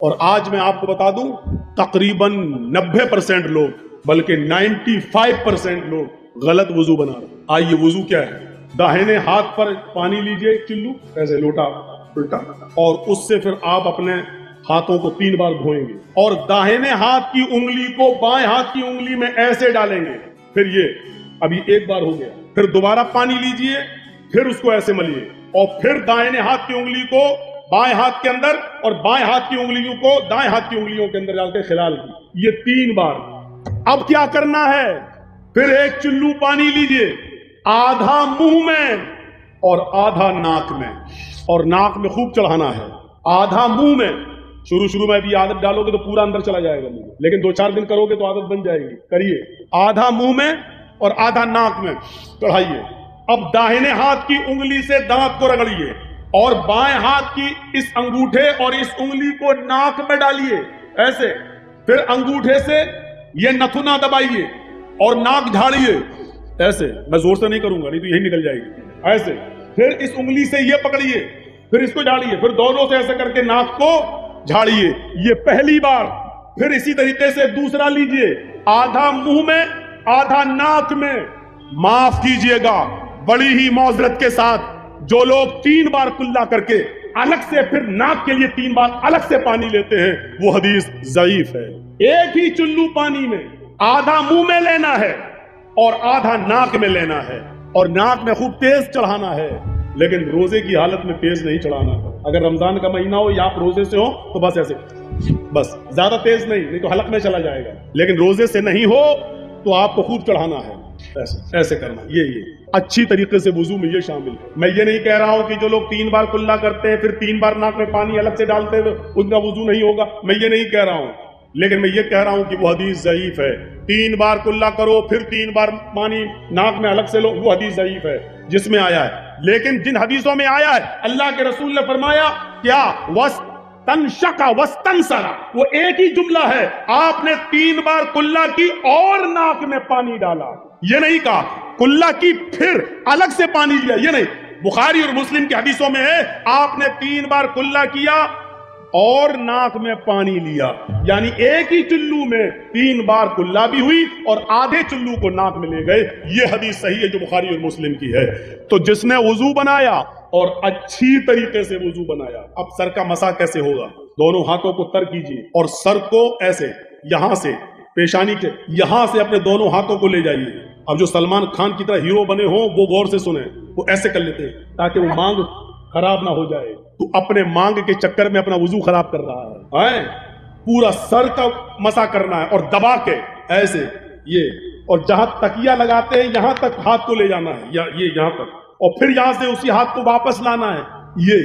اور آج میں آپ کو بتا دوں تقریباً 90% لوگ بلکہ 95% لوگ غلط وضو بنا رہے ہیں۔ آئیے وضو کیا ہے؟ داہنے ہاتھ پر پانی لیجئے چلو ایسے لوٹا الٹا، اور اس سے پھر آپ اپنے ہاتھوں کو 3 بار دھوئیں گے اور داہنے ہاتھ کی انگلی کو بائیں ہاتھ کی انگلی میں ایسے ڈالیں گے۔ پھر یہ ابھی 1 بار ہو گیا، پھر دوبارہ پانی لیجئے، پھر اس کو ایسے ملیے اور پھر داہنے ہاتھ کی انگلی کو بائیں ہاتھ کے اندر اور بائیں ہاتھ کی انگلیوں کو دائیں ہاتھ کی انگلیوں کے اندر ڈال کے خلال کی، یہ 3 بار۔ اب کیا کرنا ہے؟ پھر 1 چلو پانی لیجئے، آدھا منہ میں اور آدھا ناک میں، اور ناک میں خوب چڑھانا ہے، آدھا منہ میں۔ شروع میں بھی عادت ڈالو گے تو پورا اندر چلا جائے گا منہ، لیکن 2-4 دن کرو گے تو عادت بن جائے گی۔ کریے، آدھا منہ میں اور آدھا ناک میں چڑھائیے۔ اب داہنے ہاتھ کی انگلی سے دانت کو رگڑیے اور بائیں ہاتھ کی اس انگوٹھے اور اس انگلی کو ناک میں ڈالیے ایسے، پھر انگوٹھے سے یہ نتھنا دبائیے اور ناک جھاڑیے ایسے، میں زور سے نہیں کروں گا نہیں تو یہی نکل جائے گی ایسے، پھر اس انگلی سے یہ پکڑیے، پھر اس کو جھاڑیے، پھر دونوں سے ایسے کر کے ناک کو جھاڑیے، یہ پہلی بار۔ پھر اسی طریقے سے دوسرا لیجئے، آدھا منہ میں آدھا ناک میں۔ معاف کیجئے گا بڑی ہی معذرت کے ساتھ، جو لوگ 3 بار کلا کر کے الگ سے پھر ناک کے لیے 3 بار الگ سے پانی لیتے ہیں، وہ حدیث ضعیف ہے۔ ایک ہی چلو پانی میں آدھا منہ میں لینا ہے اور آدھا ناک میں لینا ہے، اور ناک میں خوب تیز چڑھانا ہے، لیکن روزے کی حالت میں تیز نہیں چڑھانا ہے۔ اگر رمضان کا مہینہ ہو یا آپ روزے سے ہو تو بس ایسے، بس زیادہ تیز نہیں تو حلق میں چلا جائے گا، لیکن روزے سے نہیں ہو تو آپ کو خوب چڑھانا ہے، ایسے ایسے کرنا۔ یہ اچھی طریقے سے وضو میں یہ شامل ہے۔ میں یہ نہیں کہہ رہا ہوں کہ جو لوگ 3 بار کلا کرتے ہیں پھر 3 بار ناک میں پانی الگ سے ڈالتے ہیں ان کا وضو نہیں ہوگا، میں یہ نہیں کہہ رہا ہوں، لیکن میں یہ کہہ رہا ہوں کہ وہ حدیث ضعیف ہے۔ 3 بار کلا کرو پھر 3 بار پانی ناک میں الگ سے لو، وہ حدیث ضعیف ہے جس میں آیا ہے۔ لیکن جن حدیثوں میں آیا ہے اللہ کے رسول نے فرمایا کیا؟ وَاسْتَنْشَقَ وَاسْتَنْسَرَ، وہ ایک ہی جملہ ہے، آپ نے 3 بار کلا کی اور ناک میں پانی ڈالا، یہ نہیں کہا کلا کی پھر الگ سے پانی لیا، یہ نہیں۔ بخاری اور مسلم کی حدیثوں میں ہے آپ نے 3 بار کلا کیا اور ناک میں پانی لیا، یعنی ایک ہی چلو میں 3 بار کلا بھی ہوئی اور آدھے چلو کو ناک میں لے گئے۔ یہ حدیث صحیح ہے جو بخاری اور مسلم کی ہے۔ تو جس نے وضو بنایا اور اچھی طریقے سے وضو بنایا، اب سر کا مسح کیسے ہوگا؟ دونوں ہاتھوں کو تر کیجیے اور سر کو ایسے یہاں سے پیشانی کے یہاں سے اپنے دونوں ہاتھوں کو لے جائیے۔ اب جو سلمان خان کی طرح ہیرو بنے ہوں وہ غور سے سنیں، وہ ایسے کر لیتے ہیں تاکہ وہ مانگ خراب نہ ہو جائے۔ تو اپنے مانگ کے چکر میں اپنا وضو خراب کر رہا ہے، پورا سر کا مسح کرنا ہے اور دبا کے ایسے یہ، اور جہاں تکیہ لگاتے ہیں یہاں تک ہاتھ کو لے جانا ہے، یا یہ یہاں تک، اور پھر یہاں سے اسی ہاتھ کو واپس لانا ہے، یہ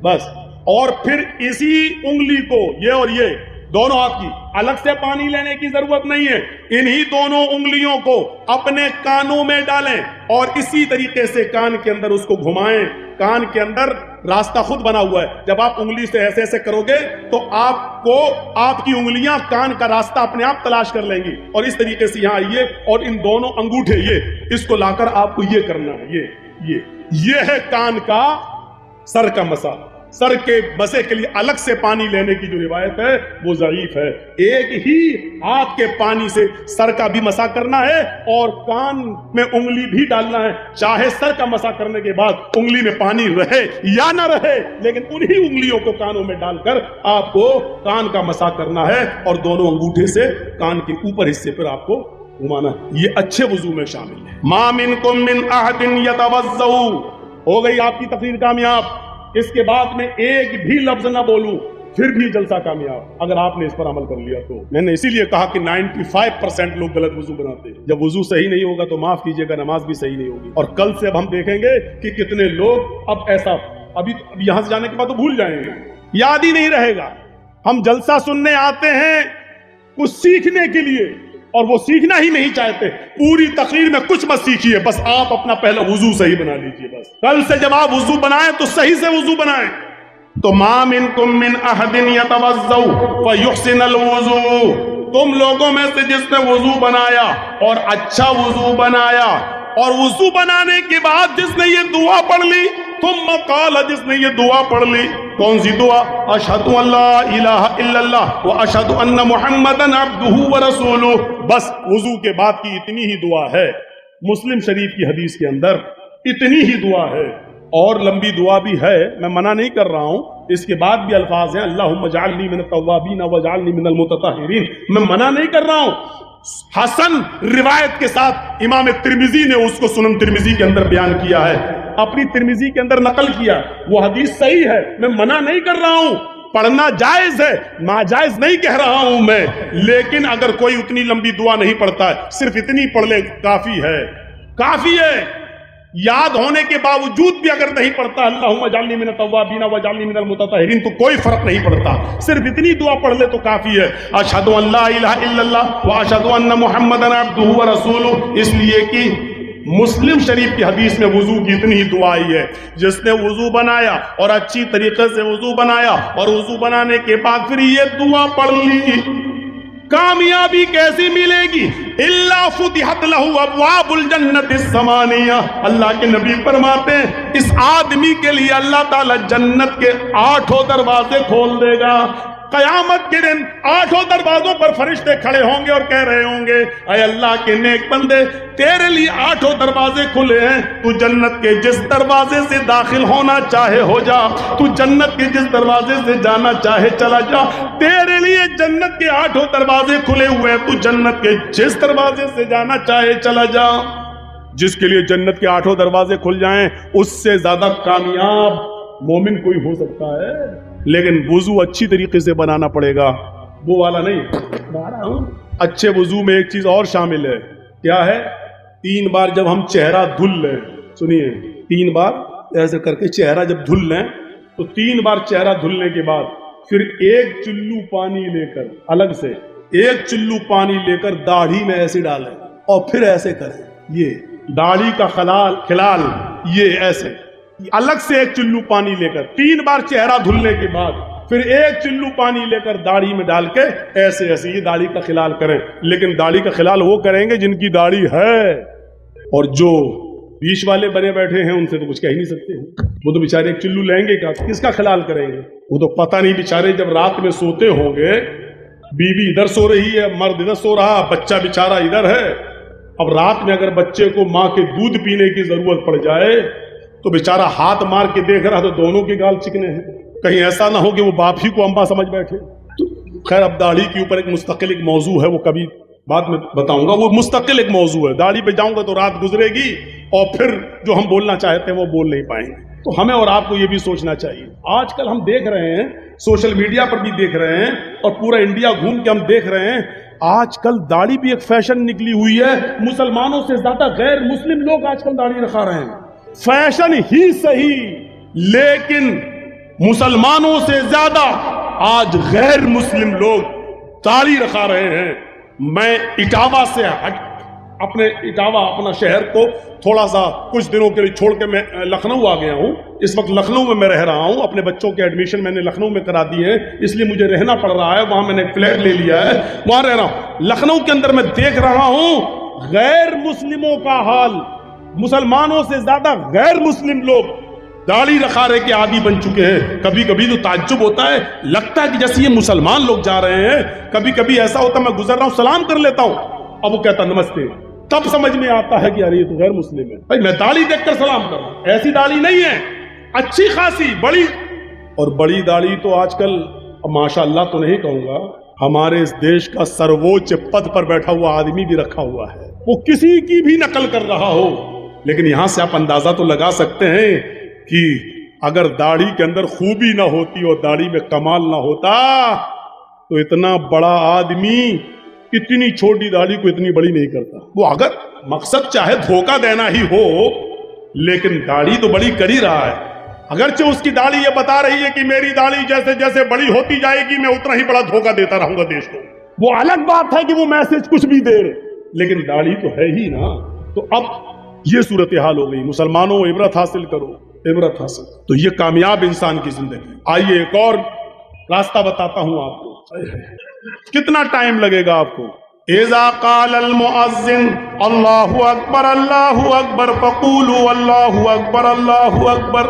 بس۔ اور پھر اسی انگلی کو یہ اور یہ دونوں ہاتھ کی الگ سے پانی لینے کی ضرورت نہیں ہے، انہی دونوں انگلیوں کو اپنے کانوں میں ڈالیں اور اسی طریقے سے کان کے اندر اس کو گھمائیں۔ کان کے اندر راستہ خود بنا ہوا ہے، جب آپ انگلی سے ایسے ایسے کرو گے تو آپ کو آپ کی انگلیاں کان کا راستہ اپنے آپ تلاش کر لیں گی، اور اس طریقے سے یہاں آئیے اور ان دونوں انگوٹھے یہ اس کو لا کر آپ کو یہ کرنا ہے، یہ ہے کان کا سر کا مسح۔ سر کے مسے کے لیے الگ سے پانی لینے کی جو روایت ہے وہ ضعیف ہے۔ ایک ہی ہاتھ کے پانی سے سر کا بھی مسح کرنا ہے اور کان میں انگلی بھی ڈالنا ہے، چاہے سر کا مسح کرنے کے بعد انگلی میں پانی رہے یا نہ رہے، لیکن انہی انگلیوں کو کانوں میں ڈال کر آپ کو کان کا مسح کرنا ہے اور دونوں انگوٹھے سے کان کے اوپر حصے پر آپ کو گھمانا ہے۔ یہ اچھے وضو میں شامل ہے۔ ما منکم من احد یتوضؤ، ہو گئی آپ کی تقریر کامیاب۔ اس کے بعد میں ایک بھی لفظ نہ بولوں پھر بھی جلسہ کامیاب، اگر آپ نے اس پر عمل کر لیا تو۔ میں نے اسی لیے کہا کہ 95% لوگ غلط وضو بناتے ہیں۔ جب وضو صحیح نہیں ہوگا تو معاف کیجیے گا نماز بھی صحیح نہیں ہوگی۔ اور کل سے اب ہم دیکھیں گے کہ کتنے لوگ اب ایسا ابھی یہاں سے جانے کے بعد تو بھول جائیں گے، یاد ہی نہیں رہے گا۔ ہم جلسہ سننے آتے ہیں کچھ سیکھنے کے لیے اور وہ سیکھنا ہی نہیں چاہتے، پوری تقریر میں کچھ مت سیکھیے، بس آپ اپنا پہلا وضو صحیح بنا لیجیے۔ بس کل سے جب آپ وضو بنائیں تو صحیح سے وضو بنائیں۔ تو ما منکم من احد یتوضؤ فیحسن الوضوء، تم لوگوں میں سے جس نے وضو بنایا اور اچھا وضو بنایا، اور وضو بنانے کے بعد جس نے یہ دعا پڑھ لی ثم قال، جس نے یہ دعا پڑھ لی، کون سی دعا؟ اشہد ان لا الہ الا اللہ واشہد ان محمدا عبدہ ورسولہ. بس وضو کے بعد کی اتنی ہی دعا ہے. مسلم شریف کی حدیث کے اندر اتنی ہی دعا ہے. اور لمبی دعا بھی ہے، میں منع نہیں کر رہا ہوں، اس کے بعد بھی الفاظ ہیں اللہم اجعلنی من التوابین واجعلنی من المتطہرین. میں منع نہیں کر رہا ہوں. حسن روایت کے ساتھ امام ترمذی نے اس کو سنن ترمذی کے اندر بیان کیا ہے، اپنی ترمذی کے اندر نقل کیا. وہ حدیث صحیح ہے، میں منع نہیں کر رہا ہوں، پڑھنا جائز ہے، ناجائز نہیں کہہ رہا ہوں میں. لیکن اگر کوئی اتنی لمبی دعا نہیں پڑھتا ہے، صرف اتنی پڑھ لے کافی ہے، کافی ہے. یاد ہونے کے باوجود بھی اگر نہیں پڑھتا اللہم اجعلنی من التوابین واجعلنی من المتطہرین تو کوئی فرق نہیں پڑتا، صرف اتنی دعا پڑھ لے تو کافی ہے. اشہد ان لا الہ الا اللہ واشہد ان محمدا عبدہ ورسولہ. اس لیے کہ مسلم شریف کی حدیث میں وضو کی اتنی ہی دعا آئی ہے. جس نے وضو بنایا اور اچھی طریقے سے وضو بنایا اور وضو بنانے کے بعد پھر یہ دعا پڑھ لی، کامیابی کیسی ملے گی؟ الا فتحت له ابواب الجنت الثمانیہ. اللہ کے نبی فرماتے ہیں اس آدمی کے لیے اللہ تعالی جنت کے 8 دروازے کھول دے گا. قیامت کے دن 8 دروازوں پر فرشتے کھڑے ہوں گے اور کہہ رہے ہوں گے اے اللہ کے نیک بندے، تیرے لیے 8 دروازے کھلے ہیں، تو جنت کے جس دروازے سے داخل ہونا چاہے ہو جا، تو جنت کے جس دروازے سے جانا چاہے چلا جا. تیرے لیے جنت کے 8 دروازے کھلے ہوئے ہیں، تو جنت کے جس دروازے سے جانا چاہے چلا جا. جس کے لیے جنت کے 8 دروازے کھل جائیں اس سے زیادہ کامیاب مومن کوئی ہو سکتا ہے. لیکن وضو اچھی طریقے سے بنانا پڑے گا، وہ والا نہیں. اچھے وضو میں ایک چیز اور شامل ہے، کیا ہے؟ 3 بار جب ہم چہرہ دھل لیں، سنیے، 3 بار ایسے کر کے چہرہ جب دھل لیں تو 3 بار چہرہ دھلنے کے بعد پھر 1 چلو پانی لے کر، الگ سے 1 چلو پانی لے کر داڑھی میں ایسے ڈالیں اور پھر ایسے کریں. یہ داڑھی کا خلال یہ ایسے الگ سے 1 چلو پانی لے کر 3 بار چہرہ دھلنے کے بعد پھر 1 چلو پانی لے کر داڑھی میں ڈال کے ایسے ایسے یہ داڑھی کا خلال کریں. لیکن داڑھی کا خلال وہ کریں گے جن کی داڑھی ہے، اور جو بیچ والے بنے بیٹھے ہیں ان سے تو کچھ کہہ ہی نہیں سکتے ہیں. وہ تو بیچارے 1 چلو لیں گے، کس کا خلال کریں گے؟ وہ تو پتہ نہیں بیچارے جب رات میں سوتے ہوں گے، بیوی ادھر سو رہی ہے، مرد ادھر سو رہا، بچہ بیچارہ ادھر ہے. اب رات میں اگر بچے کو ماں کے دودھ پینے کی ضرورت پڑ جائے تو بیچارہ ہاتھ مار کے دیکھ رہا تو دونوں کے گال چکنے ہیں، کہیں ایسا نہ ہو کہ وہ باپ ہی کو امبا سمجھ بیٹھے. خیر، اب داڑھی کے اوپر ایک مستقل ایک موضوع ہے، وہ کبھی بعد میں بتاؤں گا. وہ مستقل ایک موضوع ہے، داڑھی پہ جاؤں گا تو رات گزرے گی اور پھر جو ہم بولنا چاہتے ہیں وہ بول نہیں پائیں گے. تو ہمیں اور آپ کو یہ بھی سوچنا چاہیے. آج کل ہم دیکھ رہے ہیں، سوشل میڈیا پر بھی دیکھ رہے ہیں اور پورا انڈیا گھوم کے ہم دیکھ رہے ہیں، آج کل داڑھی بھی ایک فیشن نکلی ہوئی ہے. مسلمانوں سے زیادہ غیر مسلم لوگ آج کل داڑھی رکھا رہے ہیں. فیشن ہی صحیح، لیکن مسلمانوں سے زیادہ آج غیر مسلم لوگ داڑھی رکھا رہے ہیں. میں اٹاوا سے اپنا شہر کو تھوڑا سا کچھ دنوں کے لیے چھوڑ کے میں لکھنؤ آ گیا ہوں. اس وقت لکھنؤ میں رہ رہا ہوں. اپنے بچوں کے ایڈمیشن میں نے لکھنؤ میں کرا دی ہے، اس لیے مجھے رہنا پڑ رہا ہے. وہاں میں نے فلیٹ لے لیا ہے، وہاں رہ رہا ہوں. لکھنؤ کے اندر میں دیکھ رہا ہوں غیر مسلموں کا حال، مسلمانوں سے زیادہ غیر مسلم لوگ داڑھی رکھارے کے عادی بن چکے ہیں. کبھی کبھی تو تعجب ہوتا ہے، لگتا ہے کہ جیسے یہ مسلمان لوگ جا رہے ہیں. کبھی کبھی ایسا ہوتا ہے میں گزر رہا ہوں سلام کر لیتا ہوں، اب وہ کہتا نمستے، تب سمجھ میں آتا ہے کہ یار یہ تو غیر مسلم ہے. بھائی میں داڑھی دیکھ کر سلام کر رہا ہوں، ایسی داڑھی نہیں ہے، اچھی خاصی بڑی. اور بڑی داڑھی تو آج کل ماشاء اللہ تو نہیں کہوں گا، ہمارے اس دیش کا سرووچ پد پر بیٹھا ہوا آدمی بھی رکھا ہوا ہے، وہ کسی کی بھی نقل کر رہا ہو. لیکن یہاں سے آپ اندازہ تو لگا سکتے ہیں کہ اگر داڑھی کے اندر خوبی نہ ہوتی اور داڑھی میں کمال نہ ہوتا تو اتنا بڑا آدمی اتنی چھوٹی داڑھی کو اتنی بڑی نہیں کرتا. وہ اگر مقصد چاہے دھوکہ دینا ہی ہو، لیکن داڑھی تو بڑی کر ہی رہا ہے. اگرچہ اس کی داڑھی یہ بتا رہی ہے کہ میری داڑھی جیسے جیسے بڑی ہوتی جائے گی میں اتنا ہی بڑا دھوکہ دیتا رہوں گا دیش کو. وہ الگ بات ہے کہ وہ میسج کچھ بھی دے، لیکن داڑھی تو ہے ہی نا. تو اب یہ صورتحال ہو گئی. مسلمانوں عبرت حاصل کرو، عبرت حاصل. تو یہ کامیاب انسان کی زندگی. آئیے ایک اور راستہ بتاتا ہوں آپ کو. کتنا ٹائم لگے گا آپ کو؟ اذا قال المؤذن اللہ اکبر اللہ اکبر فقولوا اللہ اکبر اللہ اکبر.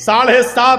7.5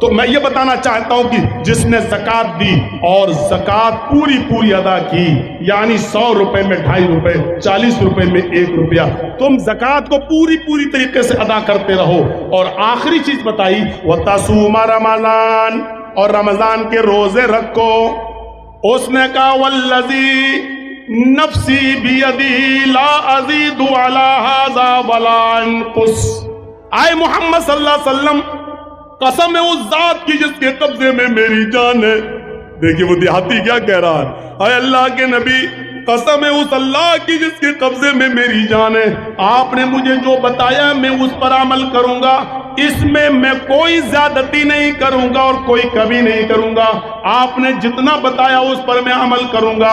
تو میں یہ بتانا چاہتا ہوں کہ جس نے زکات دی اور زکات پوری پوری ادا کی، یعنی 100 روپے میں 2.5 روپے، 40 روپے میں 1 روپیہ، تم زکات کو پوری پوری طریقے سے ادا کرتے رہو۔ اور آخری چیز بتائی وَتَصُومَ رَمَضَان، اور رمضان کے روزے رکھو۔ اس نے کہا وَالَّذِي نَفْسِي بِيَدِهِ لَا أَزِيدُ عَلَى هَذَا وَلَا أَنقُصُ۔ آئے محمد صلی اللہ علیہ وسلم، قسم ہے اس ذات کی جس کے قبضے میں میری جان ہے۔ دیکھیے وہ دیہاتی کیا کہہ رہا ہے، اے اللہ کے نبی، قسم ہے اس اللہ کی جس کے قبضے میں میری جان ہے، آپ نے مجھے جو بتایا میں اس پر عمل کروں گا، اس میں کوئی زیادتی نہیں کروں گا اور کوئی کمی نہیں کروں گا۔ آپ نے جتنا بتایا اس پر میں عمل کروں گا،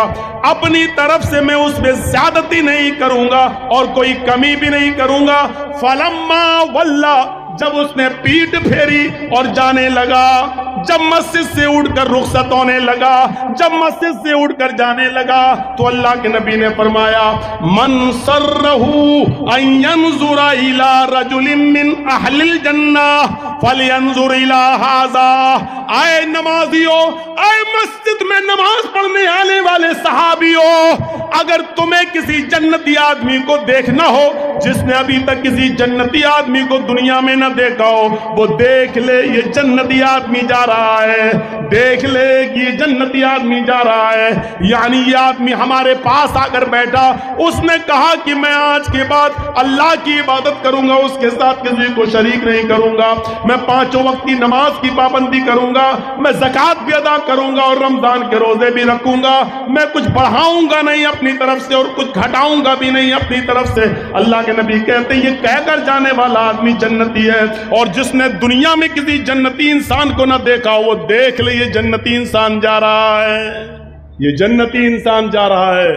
اپنی طرف سے میں اس میں زیادتی نہیں کروں گا اور کوئی کمی بھی نہیں کروں گا۔ فلما ولا، جب اس نے پیٹ پھیری اور جانے لگا، جب مسجد سے اٹھ کر رخصت ہونے لگا، جب مسجد سے اٹھ کر جانے لگا، تو اللہ کے نبی نے فرمایا من سرہ ان ينظر الى رجل من اہل الجنہ فلینظر الى ھذا۔ اے نمازیوں، اے مسجد میں نماز پڑھنے آنے والے صحابیوں، اگر تمہیں کسی جنتی آدمی کو دیکھنا ہو جس نے ابھی تک کسی جنتی آدمی کو دنیا میں نہ دیکھا ہو، وہ دیکھ لے یہ جنتی آدمی جا رہا ہے، دیکھ لے کہ یہ جنتی آدمی جا رہا ہے۔ یعنی یہ آدمی ہمارے پاس آ کر بیٹھا، اس نے کہا کہ میں آج کے بعد اللہ کی عبادت کروں گا، اس کے ساتھ کسی کو شریک نہیں کروں گا، میں 5 وقت کی نماز کی پابندی کروں گا، میں زکات بھی ادا کروں گا اور رمضان کے روزے بھی رکھوں گا، میں کچھ بڑھاؤں گا نہیں اپنی طرف سے اور کچھ گھٹاؤں گا بھی نہیں اپنی طرف سے۔ اللہ کے نبی کہتے ہیں یہ کہہ کر جانے والا آدمی جنتی ہے، اور جس نے دنیا میں کسی جنتی انسان کو نہ دیکھا وہ دیکھ لے یہ جنتی انسان جا رہا ہے، یہ جنتی انسان جا رہا ہے،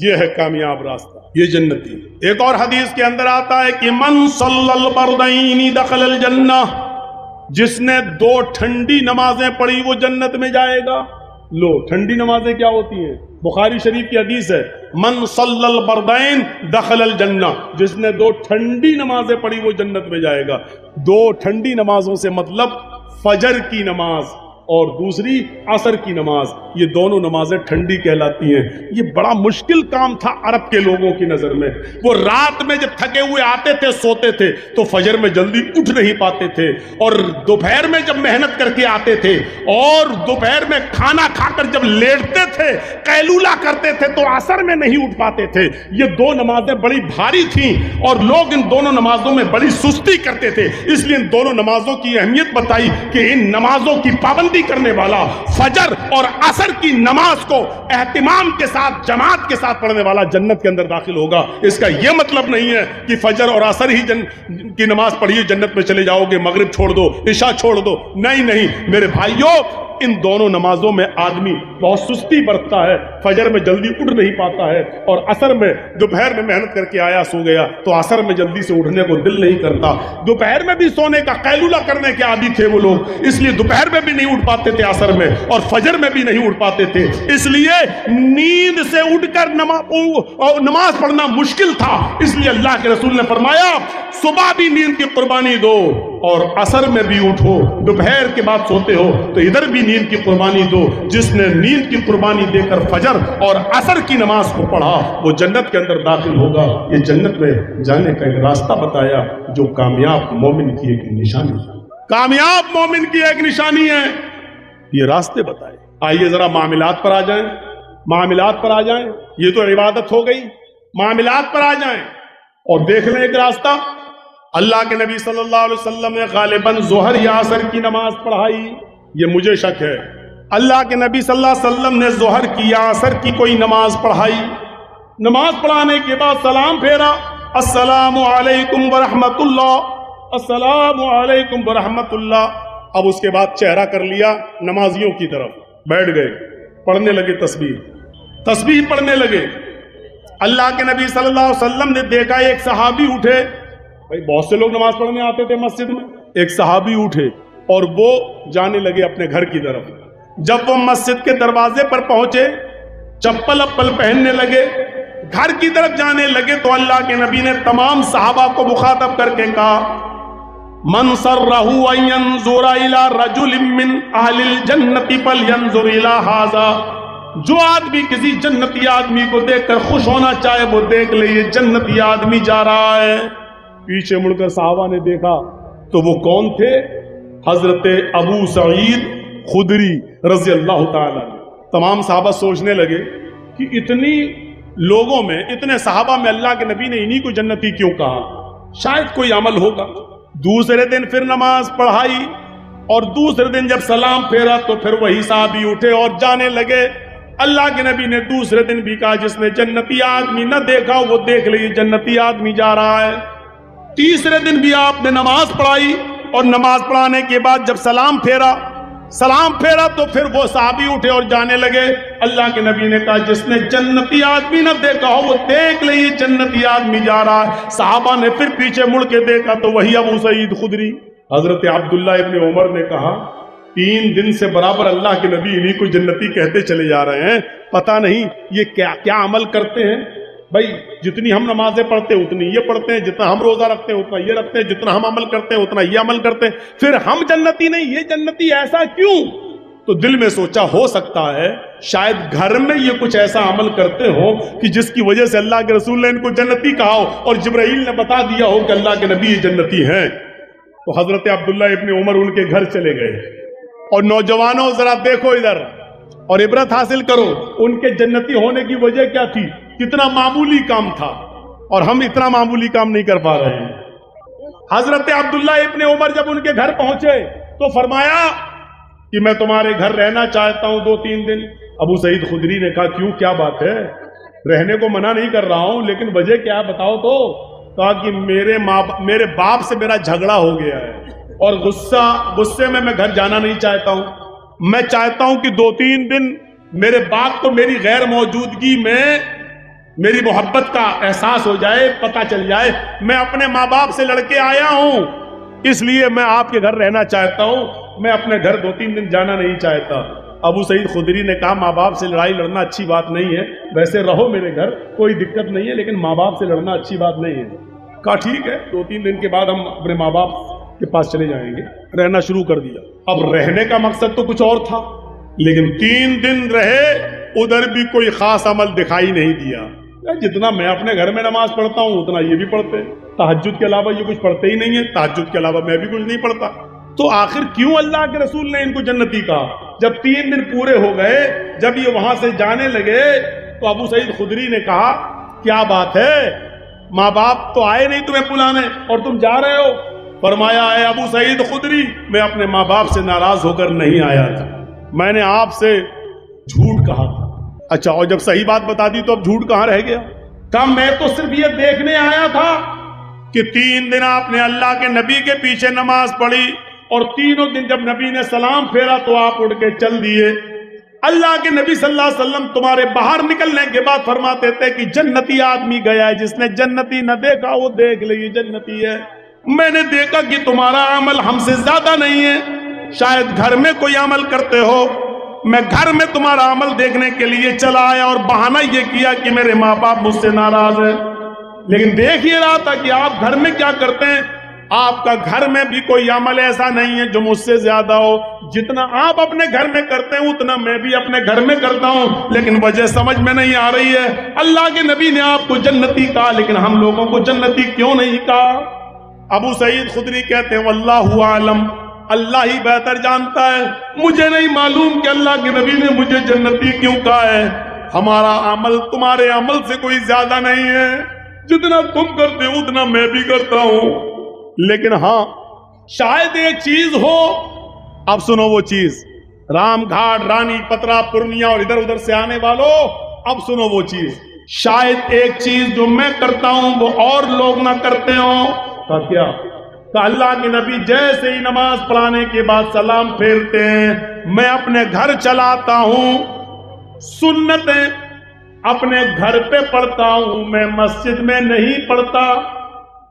یہ ہے کامیاب راستہ، یہ جنتی۔ ایک اور حدیث کے اندر آتا ہے کہ من صلی البردین دخل الجنہ، جس نے 2 ٹھنڈی نمازیں پڑھی وہ جنت میں جائے گا۔ لو، ٹھنڈی نمازیں کیا ہوتی ہیں؟ بخاری شریف کی حدیث ہے من صلی البردین دخل الجنہ، جس نے 2 ٹھنڈی نمازیں پڑھی وہ جنت میں جائے گا۔ 2 ٹھنڈی نمازوں سے مطلب فجر کی نماز اور دوسری عصر کی نماز، یہ دونوں نمازیں ٹھنڈی کہلاتی ہیں۔ یہ بڑا مشکل کام تھا عرب کے لوگوں کی نظر میں، وہ رات میں جب تھکے ہوئے آتے تھے سوتے تھے تو فجر میں جلدی اٹھ نہیں پاتے تھے، اور دوپہر میں جب محنت کر کے آتے تھے اور دوپہر میں کھانا کھا کر جب لیٹتے تھے قیلولہ کرتے تھے تو عصر میں نہیں اٹھ پاتے تھے۔ یہ 2 نمازیں بڑی بھاری تھیں اور لوگ ان دونوں نمازوں میں بڑی سستی کرتے تھے، اس لیے ان دونوں نمازوں کی اہمیت بتائی کہ ان نمازوں کی پابندی کرنے والا فجر اور عصر کی نماز کو اہتمام کے ساتھ جماعت کے ساتھ پڑھنے والا جنت کے اندر داخل ہوگا۔ اس کا یہ مطلب نہیں ہے کہ فجر اور عصر ہی کی نماز پڑھیے جنت میں چلے جاؤ گے، مغرب چھوڑ دو، عشاء چھوڑ دو، نہیں میرے بھائیوں، ان دونوں نمازوں میں آدمی بہت سستی برتتا ہے، فجر میں جلدی اٹھ نہیں پاتا ہے، اور عصر میں دوپہر میں محنت کر کے آیا سو گیا تو عصر میں جلدی سے اٹھنے کو دل نہیں کرتا۔ دوپہر میں بھی سونے کا قیلولہ کرنے کے عادی تھے وہ لوگ، اس لیے دوپہر میں بھی نہیں اٹھ پاتے تھے عصر میں، اور فجر میں بھی نہیں اٹھ پاتے تھے، اس لیے نیند سے اٹھ کر نماز پڑھنا مشکل تھا۔ اس لیے اللہ کے رسول نے فرمایا صبح بھی نیند کی قربانی دو اور عصر میں بھی اٹھو، دوپہر کے بعد سوتے ہو تو ادھر بھی نیند کی قربانی دو۔ جس نے نیند کی قربانی دے کر فجر اور عصر کی نماز کو پڑھا وہ جنت کے اندر داخل ہوگا۔ یہ جنت میں جانے کا ایک راستہ بتایا جو کامیاب مومن کی ایک نشانی ہے، کامیاب مومن کی ایک نشانی ہے، یہ راستے بتائے۔ آئیے ذرا معاملات پر آ جائیں، معاملات پر آ جائیں، یہ تو عبادت ہو گئی، معاملات پر آ جائیں اور دیکھ لیں ایک راستہ۔ اللہ کے نبی صلی اللہ علیہ وسلم نے غالباً ظہر یا عصر کی نماز پڑھائی، یہ مجھے شک ہے۔ اللہ کے نبی صلی اللہ علیہ وسلم نے ظہر کی یا عصر کی کوئی نماز پڑھائی، نماز پڑھانے کے بعد سلام پھیرا، السلام علیکم ورحمت اللہ، السلام علیکم ورحمت اللہ۔ اب اس کے بعد چہرہ کر لیا نمازیوں کی طرف، بیٹھ گئے، پڑھنے لگے تسبیح پڑھنے لگے۔ اللہ کے نبی صلی اللہ علیہ وسلم نے دیکھا ایک صحابی اٹھے، بھائی بہت سے لوگ نماز پڑھنے آتے تھے مسجد میں، ایک صحابی اٹھے اور وہ جانے لگے اپنے گھر کی طرف۔ جب وہ مسجد کے دروازے پر پہنچے، چپل اپل پہننے لگے، گھر کی طرف جانے لگے تو اللہ کے نبی نے تمام صحابہ کو مخاطب کر کے کہا من سرہ ان ینظر الی رجل من اہل الجنۃ فلینظر الی ھذا، جو آدمی کسی جنتی آدمی کو دیکھ کر خوش ہونا چاہے وہ دیکھ لے یہ جنتی آدمی جا رہا ہے۔ پیچھے مڑ کر صحابہ نے دیکھا تو وہ کون تھے؟ حضرت ابو سعید خدری رضی اللہ تعالی۔ تمام صحابہ سوچنے لگے کہ اتنی لوگوں میں، اتنے صحابہ میں اللہ کے نبی نے انہی کو جنتی کیوں کہا؟ شاید کوئی عمل ہوگا۔ دوسرے دن پھر نماز پڑھائی اور دوسرے دن جب سلام پھیرا تو پھر وہی صحابی اٹھے اور جانے لگے۔ اللہ کے نبی نے دوسرے دن بھی کہا جس نے جنتی آدمی نہ دیکھا وہ دیکھ لے یہ جنتی آدمی جا رہا ہے۔ تیسرے دن بھی آپ نے نماز پڑھائی اور نماز پڑھانے کے بعد جب سلام پھیرا تو پھر وہ صحابی اٹھے اور جانے لگے۔ اللہ کے نبی نے کہا جس نے جنتی آدمی نہ دیکھا ہو وہ دیکھ لے یہ جنتی آدمی جا رہا ہے۔ صحابہ نے پھر پیچھے مڑ کے دیکھا تو وہی ابو سعید خدری۔ حضرت عبداللہ ابن عمر نے کہا 3 دن سے برابر اللہ کے نبی انہی کو جنتی کہتے چلے جا رہے ہیں، پتہ نہیں یہ کیا عمل کرتے ہیں۔ بھائی جتنی ہم نمازیں پڑھتے ہیں اتنی یہ پڑھتے ہیں، جتنا ہم روزہ رکھتے ہیں اتنا یہ رکھتے ہیں، جتنا ہم عمل کرتے ہیں اتنا یہ عمل کرتے ہیں، پھر ہم جنتی نہیں یہ جنتی، ایسا کیوں؟ تو دل میں سوچا ہو سکتا ہے شاید گھر میں یہ کچھ ایسا عمل کرتے ہو کہ جس کی وجہ سے اللہ کے رسول نے ان کو جنتی کہا ہو اور جبرائیل نے بتا دیا ہو کہ اللہ کے نبی یہ جنتی ہیں۔ تو حضرت عبداللہ ابن عمر ان کے گھر چلے گئے اور نوجوانوں ذرا دیکھو ادھر اور عبرت حاصل کرو، ان کے جنتی ہونے کی وجہ کیا تھی؟ کتنا معمولی کام تھا اور ہم اتنا معمولی کام نہیں کر پا رہے ہیں۔ حضرت عبداللہ ابن عمر جب ان کے گھر پہنچے تو فرمایا کہ میں تمہارے گھر رہنا چاہتا ہوں 2-3 دن۔ ابو سعید خدری نے کہا کیوں، کیا بات ہے؟ رہنے کو منع نہیں کر رہا ہوں لیکن وجہ کیا بتاؤ تو۔ کہا کہ میرے باپ سے میرا جھگڑا ہو گیا ہے اور غصے میں گھر جانا نہیں چاہتا ہوں۔ میں چاہتا ہوں کہ 2-3 دن میرے باپ کو میری غیر موجودگی میں میری محبت کا احساس ہو جائے، پتہ چل جائے میں اپنے ماں باپ سے لڑ کے آیا ہوں، اس لیے میں آپ کے گھر رہنا چاہتا ہوں، میں اپنے گھر 2-3 دن جانا نہیں چاہتا۔ ابو سعید خدری نے کہا ماں باپ سے لڑائی لڑنا اچھی بات نہیں ہے، ویسے رہو میرے گھر کوئی دقت نہیں ہے لیکن ماں باپ سے لڑنا اچھی بات نہیں ہے۔ کہا ٹھیک ہے 2-3 دن کے بعد ہم اپنے ماں باپ کے پاس چلے جائیں گے۔ رہنا شروع کر دیا۔ اب رہنے کا مقصد تو کچھ اور تھا لیکن 3 دن رہے ادھر بھی کوئی خاص عمل دکھائی نہیں دیا۔ جتنا میں اپنے گھر میں نماز پڑھتا ہوں اتنا یہ بھی پڑھتے ہیں، تہجد کے علاوہ یہ کچھ پڑھتے ہی نہیں ہے، تہجد کے علاوہ میں بھی کچھ نہیں پڑھتا۔ تو آخر کیوں اللہ کے رسول نے ان کو جنتی کہا؟ جب 3 دن پورے ہو گئے، جب یہ وہاں سے جانے لگے تو ابو سعید خدری نے کہا کیا بات ہے، ماں باپ تو آئے نہیں تمہیں بلانے اور تم جا رہے ہو؟ فرمایا اے ابو سعید خدری میں اپنے ماں باپ سے ناراض ہو کر نہیں آیا تھا، میں نے آپ سے جھوٹ کہا تھا۔ اچھا اور جب صحیح بات بتا دی تو اب جھوٹ کہاں رہ گیا؟ کہا میں تو صرف یہ دیکھنے آیا تھا کہ 3 دن آپ نے اللہ کے نبی کے پیچھے نماز پڑھی اور 3 دن جب نبی نے سلام پھیرا تو آپ اٹھ کے چل دیے۔ اللہ کے نبی صلی اللہ علیہ وسلم تمہارے باہر نکلنے کے بعد فرماتے تھے کہ جنتی آدمی گیا ہے، جس نے جنتی نہ دیکھا وہ دیکھ لے یہ جنتی ہے۔ میں نے دیکھا کہ تمہارا عمل ہم سے زیادہ نہیں ہے، شاید گھر میں کوئی عمل کرتے ہو، میں گھر میں تمہارا عمل دیکھنے کے لیے چلا آیا اور بہانہ یہ کیا کہ میرے ماں باپ مجھ سے ناراض ہیں، لیکن دیکھ یہ رہا تھا کہ آپ گھر میں کیا کرتے ہیں۔ آپ کا گھر میں بھی کوئی عمل ایسا نہیں ہے جو مجھ سے زیادہ ہو، جتنا آپ اپنے گھر میں کرتے ہیں اتنا میں بھی اپنے گھر میں کرتا ہوں، لیکن وجہ سمجھ میں نہیں آ رہی ہے۔ اللہ کے نبی نے آپ کو جنتی کہا لیکن ہم لوگوں کو جنتی کیوں نہیں کہا؟ ابو سعید خدری کہتے ہیں واللہ عالم، اللہ ہی بہتر جانتا ہے، مجھے نہیں معلوم کہ اللہ کے نبی نے مجھے جنتی کیوں کہا ہے۔ ہمارا عمل تمہارے عمل سے کوئی زیادہ نہیں ہے، جتنا تم کرتے ہو اتنا میں بھی کرتا ہوں، لیکن ہاں شاید ایک چیز ہو۔ اب سنو وہ چیز، رام گھاٹ، رانی پترا، پورنیا اور ادھر ادھر سے آنے والوں، اب سنو وہ چیز، شاید ایک چیز جو میں کرتا ہوں وہ اور لوگ نہ کرتے ہوں۔ کیا کہ اللہ کے نبی جیسے ہی نماز پڑھانے کے بعد سلام پھیرتے ہیں میں اپنے گھر چلاتا ہوں، سنتیں اپنے گھر پہ پڑھتا ہوں، میں مسجد میں نہیں پڑھتا،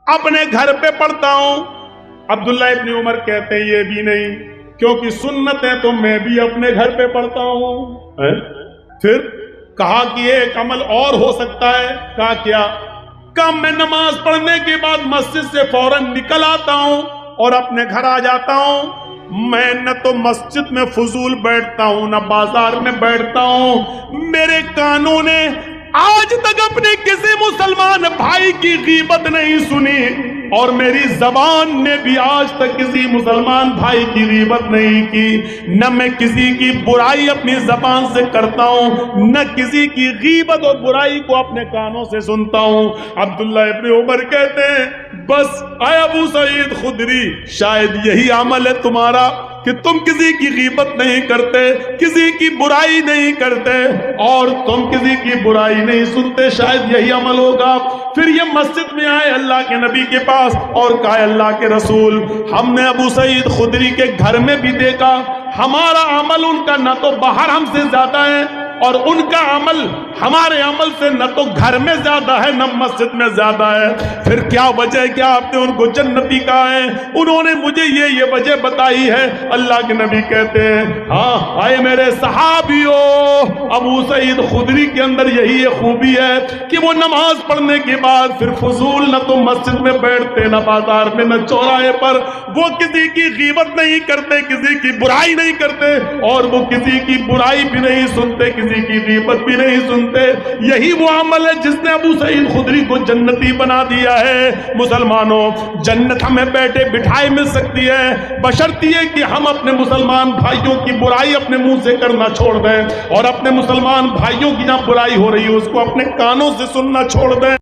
اپنے گھر پہ پڑھتا ہوں۔ عبداللہ ابن عمر کہتے ہیں یہ بھی نہیں، کیونکہ سنتیں تو میں بھی اپنے گھر پہ پڑھتا ہوں۔ پھر کہا کہ ایک عمل اور ہو سکتا ہے۔ کہا کیا؟ کہا میں نماز پڑھنے کے بعد مسجد سے فوراً نکل آتا ہوں اور اپنے گھر آ جاتا ہوں، میں نہ تو مسجد میں فضول بیٹھتا ہوں نہ بازار میں بیٹھتا ہوں، میرے کانوں نے آج تک اپنے کسی مسلمان بھائی کی غیبت نہیں سنی، اور میری زبان نے بھی آج تک کسی مسلمان بھائی کی غیبت نہیں کی، نہ میں کسی کی برائی اپنی زبان سے کرتا ہوں، نہ کسی کی غیبت اور برائی کو اپنے کانوں سے سنتا ہوں۔ عبداللہ ابن عمر کہتے ہیں بس اے ابو سعید خدری، شاید یہی عمل ہے تمہارا کہ تم کسی کی غیبت نہیں کرتے، کسی کی برائی نہیں کرتے، اور تم کسی کی برائی نہیں سنتے، شاید یہی عمل ہوگا۔ پھر یہ مسجد میں آئے اللہ کے نبی کے پاس اور کہا اللہ کے رسول، ہم نے ابو سعید خدری کے گھر میں بھی دیکھا، ہمارا عمل ان کا نہ تو باہر ہم سے زیادہ ہے، اور ان کا عمل ہمارے عمل سے نہ تو گھر میں زیادہ ہے نہ مسجد میں زیادہ ہے، پھر کیا وجہ ہے کہ آپ نے ان کو جنتی کہا ہے؟ انہوں نے مجھے یہ وجہ بتائی ہے۔ اللہ کے نبی کہتے ہیں ہاں آئے میرے صحابیوں، ابو سعید خدری کے اندر یہی خوبی ہے کہ وہ نماز پڑھنے کے بعد پھر فضول نہ تو مسجد میں بیٹھتے نہ بازار میں نہ چوراہے پر، وہ کسی کی غیبت نہیں کرتے، کسی کی برائی نہیں کرتے، اور وہ کسی کی برائی بھی نہیں سنتے، کسی کی غیبت بھی نہیں سنتے۔ یہی وہ عمل ہے جس نے ابو سعید خدری کو جنتی بنا دیا ہے۔ مسلمانوں، جنت ہمیں بیٹھے بٹھائے مل سکتی ہے، بشرطیے کہ ہم اپنے مسلمان بھائیوں کی برائی اپنے منہ سے کرنا چھوڑ دیں، اور اپنے مسلمان بھائیوں کی جہاں برائی ہو رہی ہے اس کو اپنے کانوں سے سننا چھوڑ دیں۔